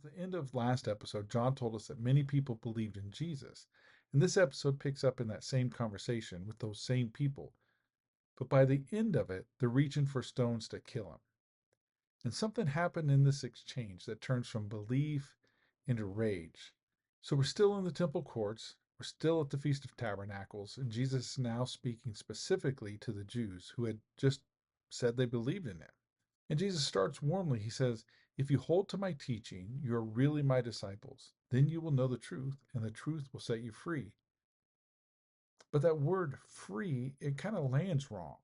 At the end of last episode, John told us that many people believed in Jesus. And this episode picks up in that same conversation with those same people. But by the end of it, they're reaching for stones to kill him. And something happened in this exchange that turns from belief into rage. So we're still in the temple courts, we're still at the Feast of Tabernacles, and Jesus is now speaking specifically to the Jews who had just said they believed in him. And Jesus starts warmly. He says, "If you hold to my teaching, you are really my disciples. Then you will know the truth, and the truth will set you free." But that word free, it kind of lands wrong.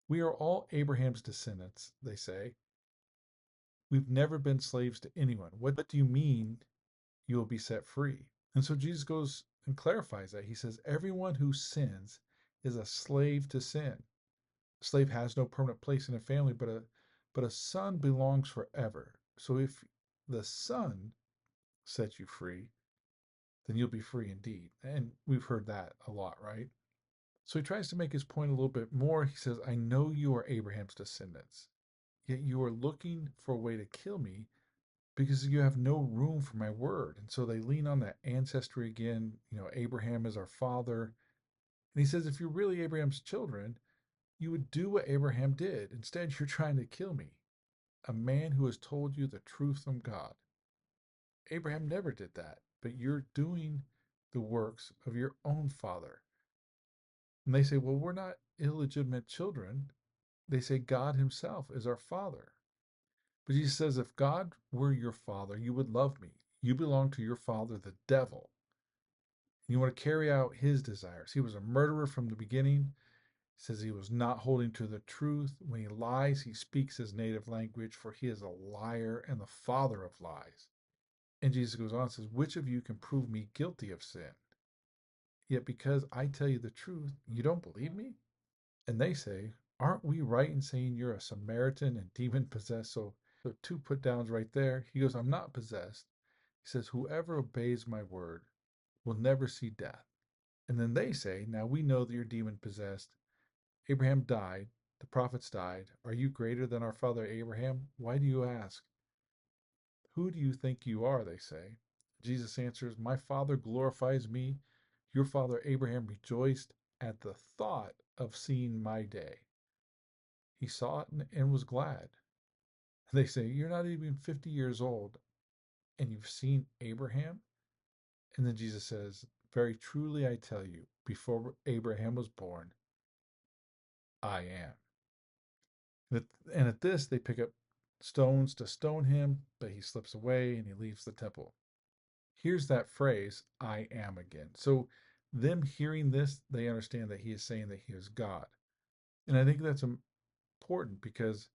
We are all Abraham's descendants, they say. We've never been slaves to anyone. What do you mean you will be set free? And so Jesus goes and clarifies that. He says, everyone who sins is a slave to sin. A slave has no permanent place in a family, but a son belongs forever. So if the son sets you free, then you'll be free indeed. And we've heard that a lot, right? So he tries to make his point a little bit more. He says, I know you are Abraham's descendants, yet you are looking for a way to kill me because you have no room for my word. And so they lean on that ancestry again. Abraham is our father. And he says, if you're really Abraham's children, you would do what Abraham did. Instead, you're trying to kill me, a man who has told you the truth from God. Abraham never did that, but you're doing the works of your own father. And they say, well, we're not illegitimate children. They say God himself is our father. But Jesus says, if God were your father, you would love me. You belong to your father, the devil. You want to carry out his desires. He was a murderer from the beginning. He says he was not holding to the truth. When he lies, he speaks his native language, for he is a liar and the father of lies. And Jesus goes on and says, which of you can prove me guilty of sin? Yet because I tell you the truth, you don't believe me? And they say, aren't we right in saying you're a Samaritan and demon possessed? So two put downs right there. He goes, I'm not possessed. He says, whoever obeys my word will never see death. And then they say, now we know that you're demon possessed. Abraham died. The prophets died. Are you greater than our father Abraham? Why do you ask? Who do you think you are? They say. Jesus answers, my father glorifies me. Your father Abraham rejoiced at the thought of seeing my day. He saw it and was glad. They say, you're not even 50 years old and you've seen Abraham? And then Jesus says, very truly I tell you, before Abraham was born, I am. And at this, they pick up stones to stone him, but he slips away and he leaves the temple. Here's that phrase, I am again. So, them hearing this, they understand that he is saying that he is God. And I think that's important because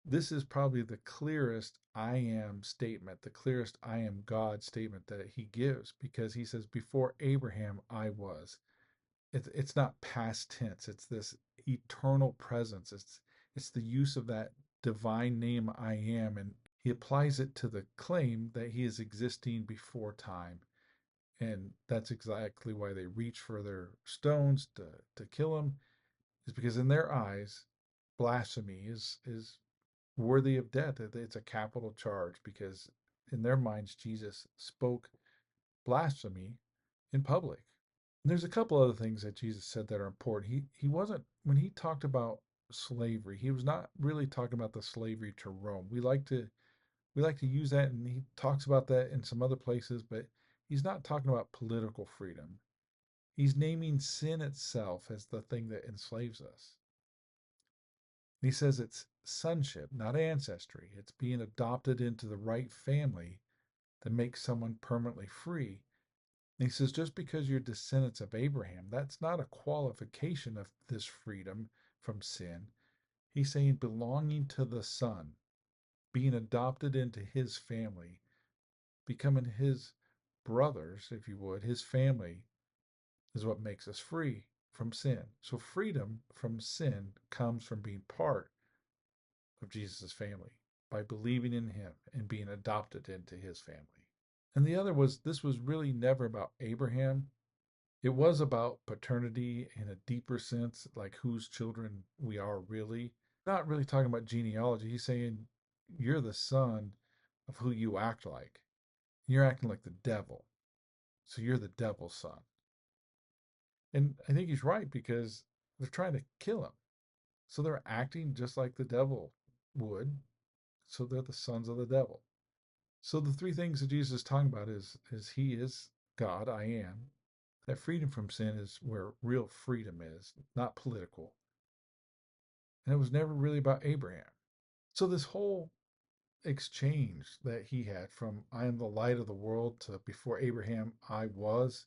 this is probably the clearest I am statement, the clearest I am God statement that he gives, because he says, before Abraham, I was. It's not past tense. It's this eternal presence. It's the use of that divine name I am, and he applies it to the claim that he is existing before time. And that's exactly why they reach for their stones to kill him, is because in their eyes, blasphemy is worthy of death. It's a capital charge because in their minds, Jesus spoke blasphemy in public. And there's a couple other things that Jesus said that are important. He wasn't, when he talked about slavery, he was not really talking about the slavery to Rome. We like to use that, and he talks about that in some other places, but he's not talking about political freedom. He's naming sin itself as the thing that enslaves us. He says it's sonship, not ancestry. It's being adopted into the right family that makes someone permanently free. And he says, just because you're descendants of Abraham, that's not a qualification of this freedom from sin. He's saying belonging to the Son, being adopted into his family, becoming his brothers, if you would, his family, is what makes us free from sin. So freedom from sin comes from being part of Jesus' family by believing in him and being adopted into his family. And the other was, this was really never about Abraham. It was about paternity in a deeper sense, like whose children we are really. Not really talking about genealogy. He's saying you're the son of who you act like. You're acting like the devil. So you're the devil's son. And I think he's right because they're trying to kill him. So they're acting just like the devil would. So they're the sons of the devil. So the three things that Jesus is talking about is he is God, I am. That freedom from sin is where real freedom is, not political. And it was never really about Abraham. So this whole exchange that he had from I am the light of the world to before Abraham I was,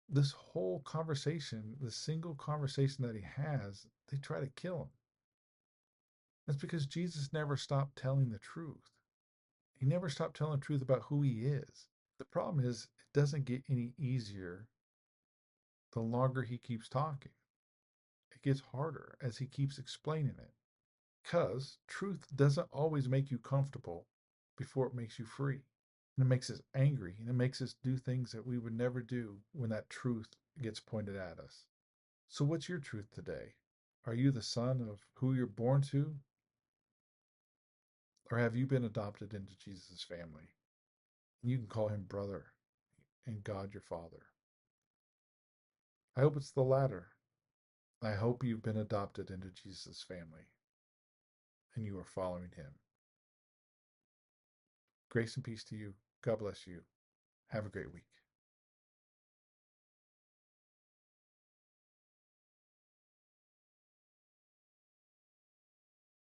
this whole conversation, the single conversation that he has, they try to kill him. That's because Jesus never stopped telling the truth. He never stopped telling the truth about who he is. The problem is, it doesn't get any easier the longer he keeps talking. It gets harder as he keeps explaining it. Because truth doesn't always make you comfortable before it makes you free. And it makes us angry and it makes us do things that we would never do when that truth gets pointed at us. So, what's your truth today? Are you the son of who you're born to? Or have you been adopted into Jesus' family? And you can call him brother and God your Father. I hope it's the latter. I hope you've been adopted into Jesus' family and you are following him. Grace and peace to you. God bless you. Have a great week.